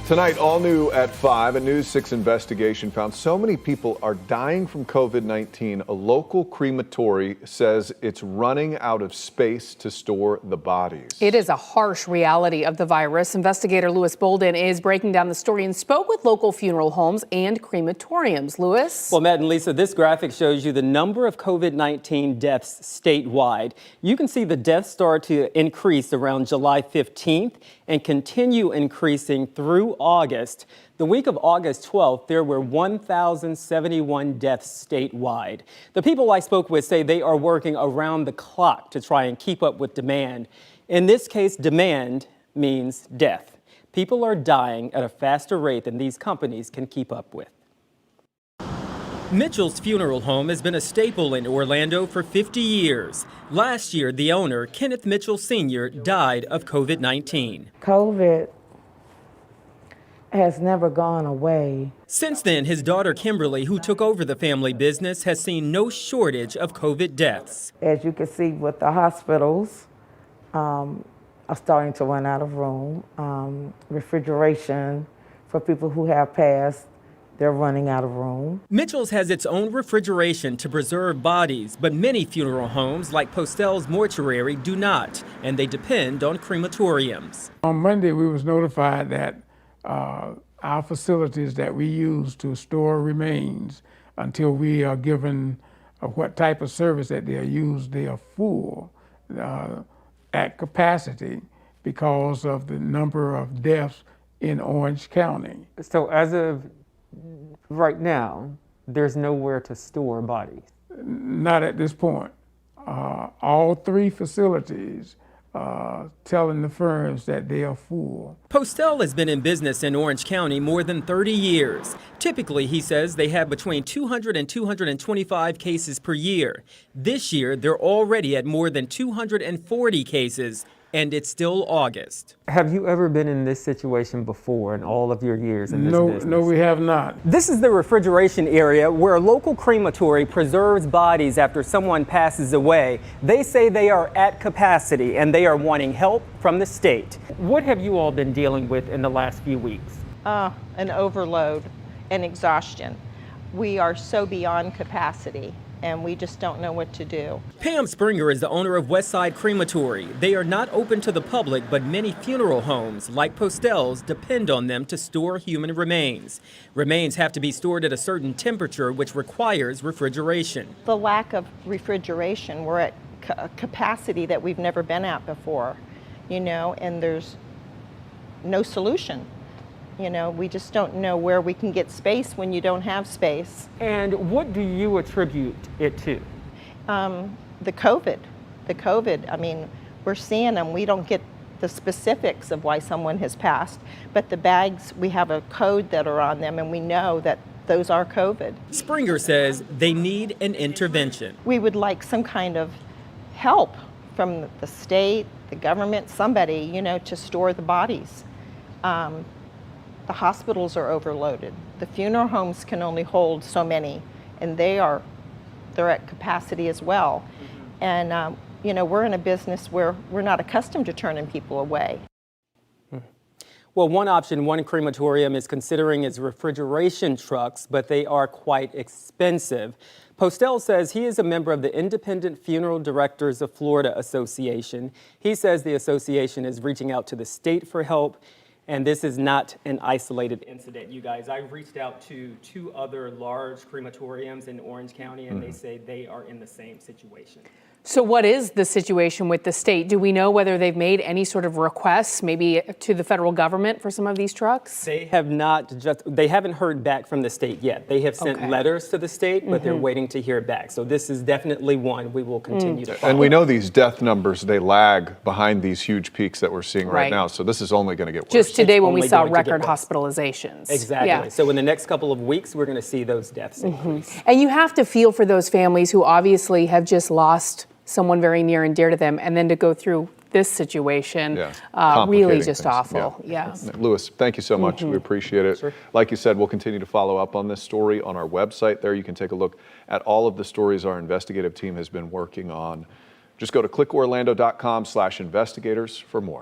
Tonight, all new at 5, a News 6 investigation found so many people are dying from COVID-19. A local crematory says it's running out of space to store the bodies. It is a harsh reality of the virus. Investigator Lewis Bolden is breaking down the story and spoke with local funeral homes and crematoriums. Lewis? Well, Matt and Lisa, this graphic shows you the number of COVID-19 deaths statewide. You can see the deaths start to increase around July 15th and continue increasing through August. The week of August 12th, there were 1,071 deaths statewide. The people I spoke with say they are working around the clock to try and keep up with demand. In this case, demand means death. People are dying at a faster rate than these companies can keep up with. Mitchell's Funeral Home has been a staple in Orlando for 50 years. Last year, the owner, Kenneth Mitchell Sr., died of COVID-19. COVID has never gone away. Since then, his daughter Kimberly, who took over the family business, has seen no shortage of COVID deaths. As you can see with the hospitals, are starting to run out of room. Refrigeration for people who have passed, they're running out of room. Mitchell's has its own refrigeration to preserve bodies, but many funeral homes like Postel's Mortuary do not, and they depend on crematoriums. On Monday, we was notified that our facilities that we use to store remains until we are given what type of service that they are used, they are full at capacity because of the number of deaths in Orange County. So as of right now, there's nowhere to store bodies? Not at this point. All three facilities telling the firms that they are full. Postel has been in business in Orange County more than 30 years. Typically, he says they have between 200 and 225 cases per year. This year, they're already at more than 240 cases, and it's still August. Have you ever been in this situation before in all of your years in this business? No, we have not. This is the refrigeration area where a local crematory preserves bodies after someone passes away. They say they are at capacity and they are wanting help from the state. What have you all been dealing with in the last few weeks? An overload and exhaustion. We are so beyond capacity, and we just don't know what to do. Pam Springer is the owner of Westside Crematory. They are not open to the public, but many funeral homes, like Postel's, depend on them to store human remains. Remains have to be stored at a certain temperature, which requires refrigeration. The lack of refrigeration, we're at a capacity that we've never been at before, and there's no solution. We just don't know where we can get space when you don't have space. And what do you attribute it to? The COVID. I mean, we're seeing them. We don't get the specifics of why someone has passed, but the bags, we have a code that are on them, and we know that those are COVID. Springer says they need an intervention. We would like some kind of help from the state, the government, somebody, to store the bodies. The hospitals are overloaded. The funeral homes can only hold so many, and they're at capacity as well. And we're in a business where we're not accustomed to turning people away. Well, one option one crematorium is considering is refrigeration trucks, but they are quite expensive. Postel says he is a member of the Independent Funeral Directors of Florida Association. He says the association is reaching out to the state for help. And this is not an isolated incident, you guys. I reached out to 2 other large crematoriums in Orange County, and they say they are in the same situation. So what is the situation with the state? Do we know whether they've made any sort of requests, maybe to the federal government for some of these trucks? They haven't heard back from the state yet. They have sent letters to the state, but they're waiting to hear back. So this is definitely one we will continue to follow. And we know these death numbers, they lag behind these huge peaks that we're seeing right now. So this is only going to get worse. Just today when we saw record hospitalizations. Exactly. Yeah. So in the next couple of weeks, we're going to see those deaths increase. And you have to feel for those families who obviously have just lost someone very near and dear to them, and then to go through this situation, really just awful. Yeah. Lewis, thank you so much. We appreciate it. Sure. Like you said, we'll continue to follow up on this story on our website. There you can take a look at all of the stories our investigative team has been working on. Just go to clickorlando.com/investigators for more.